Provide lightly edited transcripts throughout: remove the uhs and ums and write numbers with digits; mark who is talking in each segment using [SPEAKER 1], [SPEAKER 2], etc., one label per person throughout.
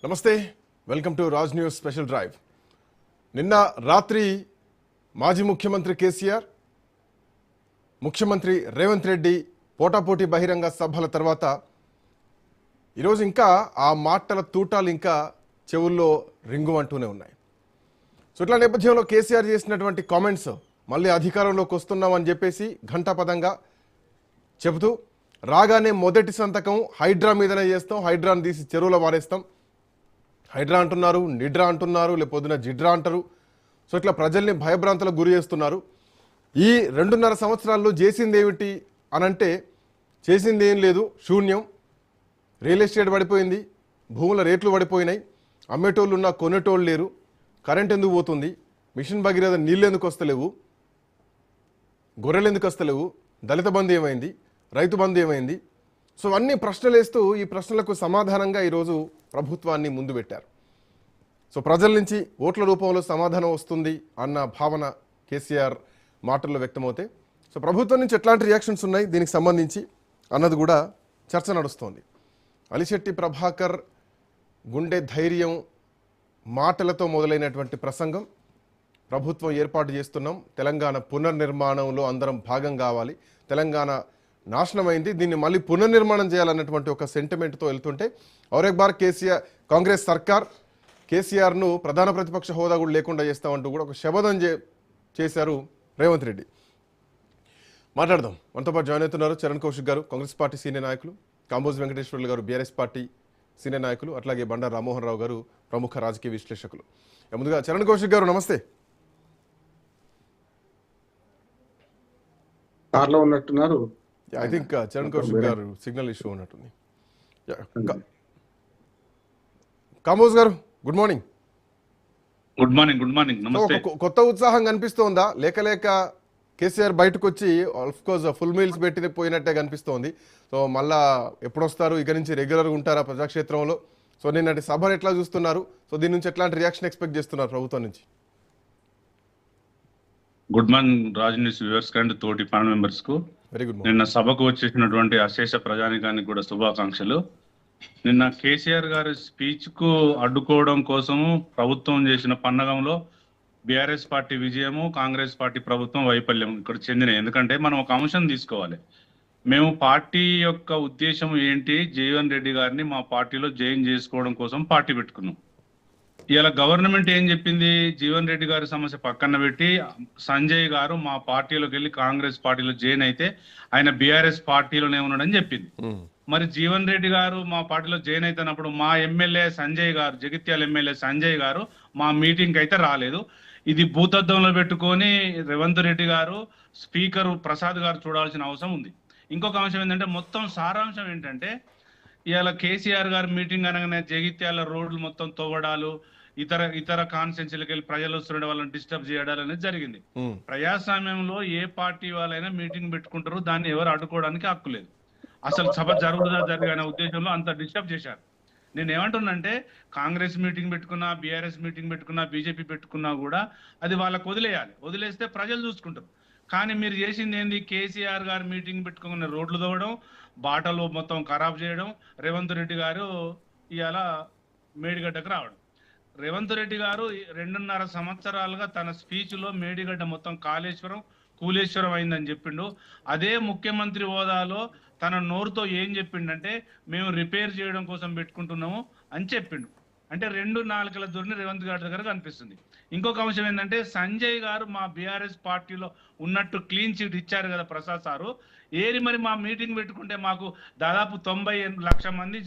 [SPEAKER 1] నమస్తే, welcome to Raj news special drive. నిన్న రాత్రి మాజీ ముఖ్యమంత్రి కేసీఆర్, ముఖ్యమంత్రి రేవంత్ రెడ్డి పోటాపోటీ బహిరంగ సభల తర్వాత ఈరోజు ఇంకా ఆ మాటల తూటాలు ఇంకా చెవుల్లో రింగుమంటూనే ఉన్నాయి. సో ఇట్లా నేపథ్యంలో కేసీఆర్ చేసినటువంటి కామెంట్స్ మళ్ళీ అధికారంలోకి వస్తున్నామని చెప్పేసి ఘంటాపదంగా చెబుతూ, రాగానే మొదటి సంతకం హైడ్రా మీదనే చేస్తాం, హైడ్రాను తీసి చెరువులో వారేస్తాం, హైడ్రా అంటున్నారు, నిడ్రా అంటున్నారు, లేకపోతే జిడ్రా అంటారు. సో ఇట్లా ప్రజల్ని భయభ్రాంతులకు గురి చేస్తున్నారు. ఈ 2.5 సంవత్సరాల్లో చేసింది ఏమిటి అనంటే చేసింది ఏం లేదు, శూన్యం. రియల్ ఎస్టేట్ పడిపోయింది, భూముల రేట్లు పడిపోయినాయి, అమ్మేటోళ్ళు ఉన్నా కొనేటోళ్ళు లేరు, కరెంట్ ఎందుకు పోతుంది, మిషన్ భగీరథ నీళ్ళు ఎందుకు వస్తలేవు, గొర్రెలు ఎందుకు వస్తలేవు, దళిత బంధు ఏమైంది, రైతు బంధు ఏమైంది. సో అన్ని ప్రశ్నలు వేస్తూ ఈ ప్రశ్నలకు సమాధానంగా ఈరోజు ప్రభుత్వాన్ని ముందు పెట్టారు. సో ప్రజల నుంచి ఓట్ల రూపంలో సమాధానం వస్తుంది అన్న భావన కేసీఆర్ మాటల్లో వ్యక్తమవుతాయి. సో ప్రభుత్వం నుంచి ఎట్లాంటి రియాక్షన్స్ ఉన్నాయి దీనికి సంబంధించి అన్నది కూడా చర్చ నడుస్తోంది. అలిశెట్టి ప్రభాకర్ గుండె ధైర్యం మాటలతో మొదలైనటువంటి ప్రసంగం, ప్రభుత్వం ఏర్పాటు చేస్తున్నాం, తెలంగాణ పునర్నిర్మాణంలో అందరం భాగం కావాలి, తెలంగాణ నాశనమైంది, దీన్ని మళ్ళీ పునర్నిర్మాణం చేయాలన్నటువంటి ఒక సెంటిమెంట్తో వెళ్తుంటే ఔరేక్ బార్ కేసీఆర్ కాంగ్రెస్ సర్కార్ కేసీఆర్ను ప్రధాన ప్రతిపక్ష హోదా కూడా లేకుండా చేస్తామంటూ కూడా ఒక శపథం చేశారు రేవంత్ రెడ్డి. మాట్లాడదాం. మనతో పాటు జాయిన్ అవుతున్నారు చరణ్ కౌశిక్ గారు, కాంగ్రెస్ పార్టీ సీనియర్ నాయకులు, కాంబోజ్ వెంకటేశ్వర్లు గారు, బీఆర్ఎస్ పార్టీ సీనియర్ నాయకులు, అట్లాగే బండారు రామ్మోహన్ రావు గారు, ప్రముఖ రాజకీయ విశ్లేషకులు. ముందుగా చరణ్ కౌశిక్ గారు నమస్తే.
[SPEAKER 2] కార్లో ఉన్నట్టున్నారు.
[SPEAKER 1] ఐ థింక్ చరణ్ కౌశిక్ గారు సిగ్నల్ ఇష్యూ ఉన్నట్టుంది. కాంబోజ్ గారు good morning.
[SPEAKER 3] Good morning. Good morning. నమస్తే.
[SPEAKER 1] కొత్త ఉత్సాహం కనిపిస్తోందా? లేక కేసీఆర్ బయటకు వచ్చి ఆఫ్కోర్స్ ఫుల్ మీల్స్ పెట్టి పోయినట్టే కనిపిస్తోంది. సో మళ్ళా ఎప్పుడు వస్తారు, ఇక నుంచి రెగ్యులర్గా ఉంటారా ప్రజాక్షేత్రంలో? సో నిన్నటి సభను ఎట్లా చూస్తున్నారు? సో దీని నుంచి ఎట్లాంటి రియాక్షన్ ఎక్స్పెక్ట్ చేస్తున్నారు ప్రభుత్వం నుంచి?
[SPEAKER 3] Good morning Raj news viewers and తోటి ప్యానల్ మెంబర్స్ కు
[SPEAKER 1] వెరీ గుడ్.
[SPEAKER 3] నిన్న సభకు వచ్చేసినటువంటి అశేష ప్రజానికానికి కూడా శుభాకాంక్షలు. నిన్న కేసీఆర్ గారి స్పీచ్ కు అడ్డుకోవడం కోసము ప్రభుత్వం చేసిన పన్నగంలో బీఆర్ఎస్ పార్టీ విజయము, కాంగ్రెస్ పార్టీ ప్రభుత్వం వైఫల్యం ఇక్కడ చెందినాయి. ఎందుకంటే మనం ఒక అంశం తీసుకోవాలి. మేము పార్టీ యొక్క ఉద్దేశం ఏంటి, జీవన్ రెడ్డి గారిని మా పార్టీలో జాయిన్ చేసుకోవడం కోసం పార్టీ పెట్టుకున్నాం. ఇలా గవర్నమెంట్ ఏం చెప్పింది, జీవన్ రెడ్డి గారి సమస్య పక్కన పెట్టి సంజయ్ గారు మా పార్టీలోకి వెళ్ళి కాంగ్రెస్ పార్టీలో జాయిన్ అయితే ఆయన బీఆర్ఎస్ పార్టీలోనే ఉన్నాడని చెప్పింది. మరి జీవన్ రెడ్డి గారు మా పార్టీలో జాయిన్ అయినప్పుడు మా ఎమ్మెల్యే సంజయ్ గారు, జగిత్యాల ఎమ్మెల్యే సంజయ్ గారు మా మీటింగ్ అయితే రాలేదు. ఇది భూతద్దంలో పెట్టుకొని రేవంత్ రెడ్డి గారు, స్పీకర్ ప్రసాద్ గారు చూడాల్సిన అవసరం ఉంది. ఇంకొక అంశం ఏంటంటే, మొత్తం సారాంశం ఏంటంటే, ఇవాళ కేసీఆర్ గారు మీటింగ్ అనగానే జగిత్యాల రోడ్లు మొత్తం తవ్వడాలు, ఇతర కాన్స్టిట్యున్సీలకు వెళ్ళి ప్రజలు వస్తుండే వాళ్ళని డిస్టర్బ్ చేయడాలు అనేది జరిగింది. ప్రజాస్వామ్యంలో ఏ పార్టీ వాళ్ళైనా మీటింగ్ పెట్టుకుంటారు, దాన్ని ఎవరు అడ్డుకోవడానికి హక్కు లేదు. అసలు సభ జరుగుతుందా జరగనే ఉద్దేశంలో అంత డిస్టర్బ్ చేశారు. నేను ఏమంటున్నానంటే, కాంగ్రెస్ మీటింగ్ పెట్టుకున్నా, బీఆర్ఎస్ మీటింగ్ పెట్టుకున్నా, బీజేపీ పెట్టుకున్నా కూడా అది వాళ్ళకు వదిలేయాలి. వదిలేస్తే ప్రజలు చూసుకుంటారు. కానీ మీరు చేసింది ఏంది, కేసీఆర్ గారు మీటింగ్ పెట్టుకున్న రోడ్లు తవ్వడం, బాటలు మొత్తం ఖరాబ్ చేయడం, రేవంత్ రెడ్డి గారు ఇవాళ మేడిగడ్డకు రావడం. రేవంత్ రెడ్డి గారు 2.5 సంవత్సరాలుగా తన స్పీచ్ లో మేడిగడ్డ మొత్తం కూలేశ్వరం అయిందని చెప్పిండు. అదే ముఖ్యమంత్రి హోదాలో తన నోరుతో ఏం చెప్పిండంటే, మేము రిపేర్ చేయడం కోసం పెట్టుకుంటున్నాము అని చెప్పిండు. అంటే 2 నాలుకల ధోరణి రేవంత్ గారి దగ్గర కనిపిస్తుంది. ఇంకొక అంశం ఏంటంటే, సంజయ్ గారు మా బీఆర్ఎస్ పార్టీలో ఉన్నట్టు క్లీన్ చిట్ ఇచ్చారు కదా ప్రసాద్ సారు, ఏరి మరి మా మీటింగ్ పెట్టుకుంటే మాకు దాదాపు 90 లక్షల మంది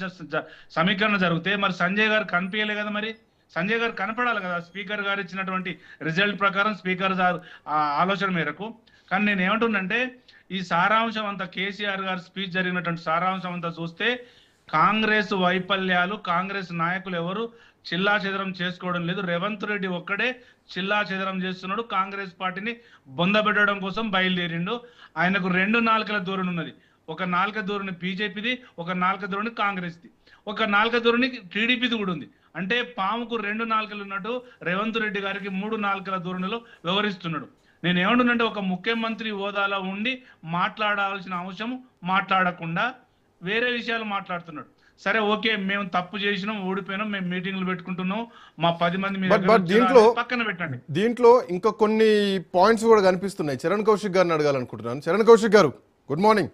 [SPEAKER 3] సమీకరణ జరిగితే మరి సంజయ్ గారు కనిపించలే కదా. మరి సంజయ్ గారు కనపడాలి కదా, స్పీకర్ గారు ఇచ్చినటువంటి రిజల్ట్ ప్రకారం, స్పీకర్ గారు ఆలోచన మేరకు. కానీ నేను ఏమంటున్నంటే, ఈ సారాంశం అంతా కేసీఆర్ గారు స్పీచ్ జరిగినటువంటి సారాంశం అంతా చూస్తే కాంగ్రెస్ వైఫల్యాలు, కాంగ్రెస్ నాయకులు ఎవరు చిల్లా చెదరం చేసుకోవడం లేదు. రేవంత్ రెడ్డి ఒక్కడే చిల్లా చెదరం చేస్తున్నాడు. కాంగ్రెస్ పార్టీని బొందబెట్టడం కోసం బయలుదేరిండు. ఆయనకు 2 నాలుకల ధోరణి ఉన్నది. ఒక నాలుక ధోరణి బీజేపీది, ఒక నాలుక ధోరణి కాంగ్రెస్ది, ఒక నాలుక ధోరణి టీడీపీది కూడా ఉంది. అంటే పాముకు 2 నాలుకలు ఉన్నట్టు రేవంత్ రెడ్డి గారికి 3 నాలుకల ధోరణిలో వ్యవహరిస్తున్నాడు. నేను ఏమంటున్నంటే, ఒక ముఖ్యమంత్రి హోదాలో ఉండి మాట్లాడాల్సిన అంశం మాట్లాడకుండా వేరే విషయాలు మాట్లాడుతున్నాడు. సరే ఓకే మేము తప్పు చేసినాం, ఓడిపోయినాం, మేము మీటింగ్లు పెట్టుకుంటున్నాం, మా 10 మంది మీ
[SPEAKER 1] బట్
[SPEAKER 3] దగ్గర
[SPEAKER 1] బట్
[SPEAKER 3] వచ్చారు
[SPEAKER 1] దీంట్లో
[SPEAKER 3] అనేది పక్కన పెట్టండి.
[SPEAKER 1] దీంట్లో ఇంకా కొన్ని పాయింట్స్ కూడా కనిపిస్తున్నాయి. చరణ్ కౌశిక్ గారిని అడగాలనుకుంటున్నాను. చరణ్ కౌశిక్ గారు, గుడ్ మార్నింగ్.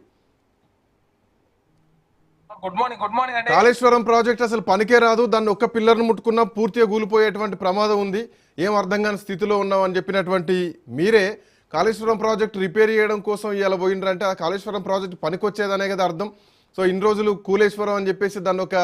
[SPEAKER 2] గుడ్ మార్నింగ్ అండి.
[SPEAKER 1] కాళేశ్వరం ప్రాజెక్ట్ అసలు పనికే రాదు, దాన్ని ఒక్క పిల్లర్ను ముట్టుకున్నా పూర్తిగా కూలిపోయేటువంటి ప్రమాదం ఉంది, ఏం అర్థం కాని స్థితిలో ఉన్నాం అని చెప్పినటువంటి మీరే కాళేశ్వరం ప్రాజెక్ట్ రిపేర్ చేయడం కోసం ఇలా పోయినరంటే ఆ కాళేశ్వరం ప్రాజెక్ట్ పనికొచ్చేదనే కదా అర్థం. సో ఇన్ని రోజులు కూలేశ్వరం అని చెప్పేసి దాన్ని ఒక